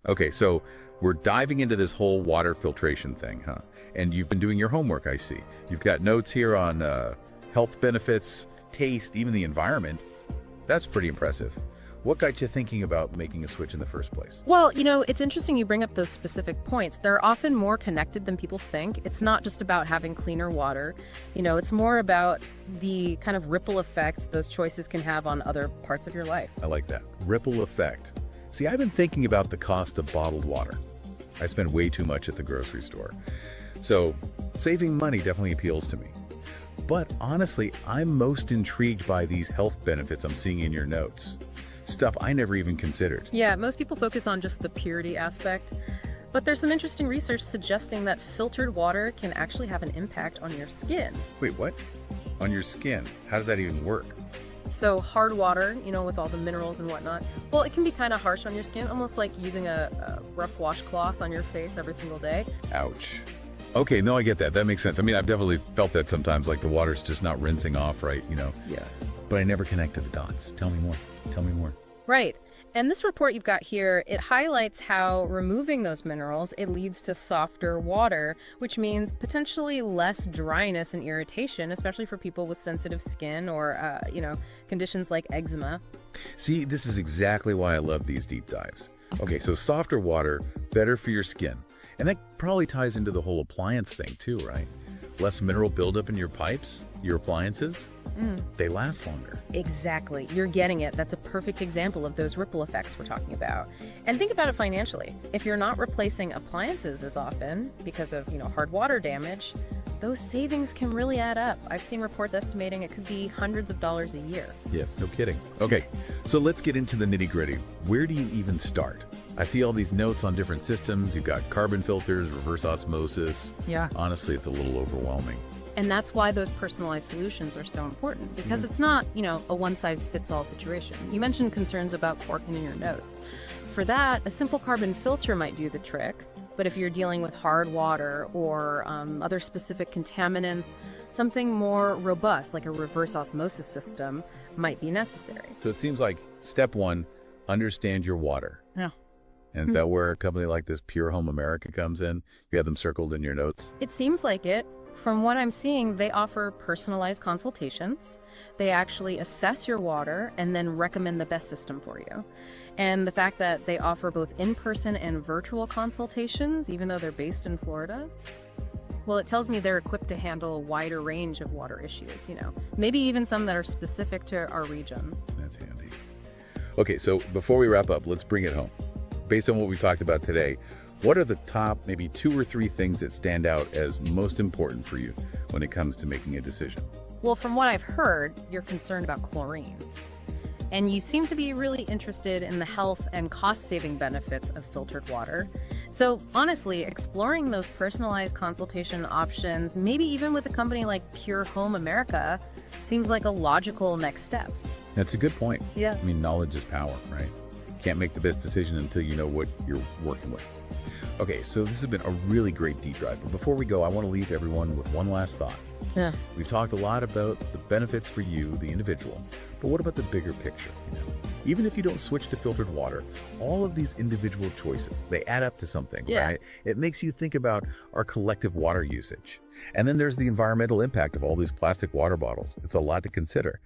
Okay, so we're diving into this whole water filtration thing, huh? And you've been doing your homework, I see. You've got notes here on health benefits, taste, even the environment. That's pretty impressive. What got you thinking about making a switch in the first place? Well, it's interesting you bring up those specific points. They're often more connected than people think. It's not just about having cleaner water. It's more about the kind of ripple effect those choices can have on other parts of your life. I like that. Ripple effect. See, I've been thinking about the cost of bottled water. I spend way too much at the grocery store. So saving money definitely appeals to me. But honestly, I'm most intrigued by these health benefits I'm seeing in your notes. Stuff I never even considered. Yeah, most people focus on just the purity aspect, but there's some interesting research suggesting that filtered water can actually have an impact on your skin. Wait, what? On your skin? How does that even work? So hard water, with all the minerals and whatnot, well, it can be kind of harsh on your skin, almost like using a rough washcloth on your face every single day. Ouch. Okay, no, I get that. That makes sense. I mean, I've definitely felt that sometimes, like the water's just not rinsing off right, Yeah. But I never connected the dots. Tell me more. Tell me more. Right. And this report you've got here, it highlights how removing those minerals, it leads to softer water, which means potentially less dryness and irritation, especially for people with sensitive skin or, conditions like eczema. See, this is exactly why I love these deep dives. Okay, so softer water, better for your skin. And that probably ties into the whole appliance thing too, right? Less mineral buildup in your pipes, your appliances, they last longer. Exactly. You're getting it. That's a perfect example of those ripple effects we're talking about. And think about it financially. If you're not replacing appliances as often because of, hard water damage, those savings can really add up. I've seen reports estimating it could be hundreds of dollars a year. Yeah, no kidding. Okay, so let's get into the nitty-gritty. Where do you even start? I see all these notes on different systems. You've got carbon filters, reverse osmosis. Yeah. Honestly, it's a little overwhelming. And that's why those personalized solutions are so important, because it's not, a one-size-fits-all situation. You mentioned concerns about corking in your notes. For that, a simple carbon filter might do the trick. But if you're dealing with hard water or other specific contaminants, something more robust, like a reverse osmosis system, might be necessary. So it seems like step one, understand your water. Yeah. And is that where a company like this, Pure Home America, comes in? You have them circled in your notes? It seems like it. From what I'm seeing, they offer personalized consultations. They actually assess your water and then recommend the best system for you. And the fact that they offer both in-person and virtual consultations, even though they're based in Florida, well, it tells me they're equipped to handle a wider range of water issues, maybe even some that are specific to our region. That's handy. Okay, so before we wrap up, let's bring it home. Based on what we talked about today, what are the top maybe 2 or 3 things that stand out as most important for you when it comes to making a decision? Well, from what I've heard, you're concerned about chlorine. And you seem to be really interested in the health and cost-saving benefits of filtered water. So honestly, exploring those personalized consultation options, maybe even with a company like Pure Home America, seems like a logical next step. That's a good point. Yeah. I mean, knowledge is power, right? Can't make the best decision until you know what you're working with. Okay, so this has been a really great deep dive. But before we go, I want to leave everyone with one last thought. Yeah. We've talked a lot about the benefits for you, the individual, but what about the bigger picture? Even if you don't switch to filtered water, all of these individual choices, they add up to something, right? It makes you think about our collective water usage. And then there's the environmental impact of all these plastic water bottles. It's a lot to consider.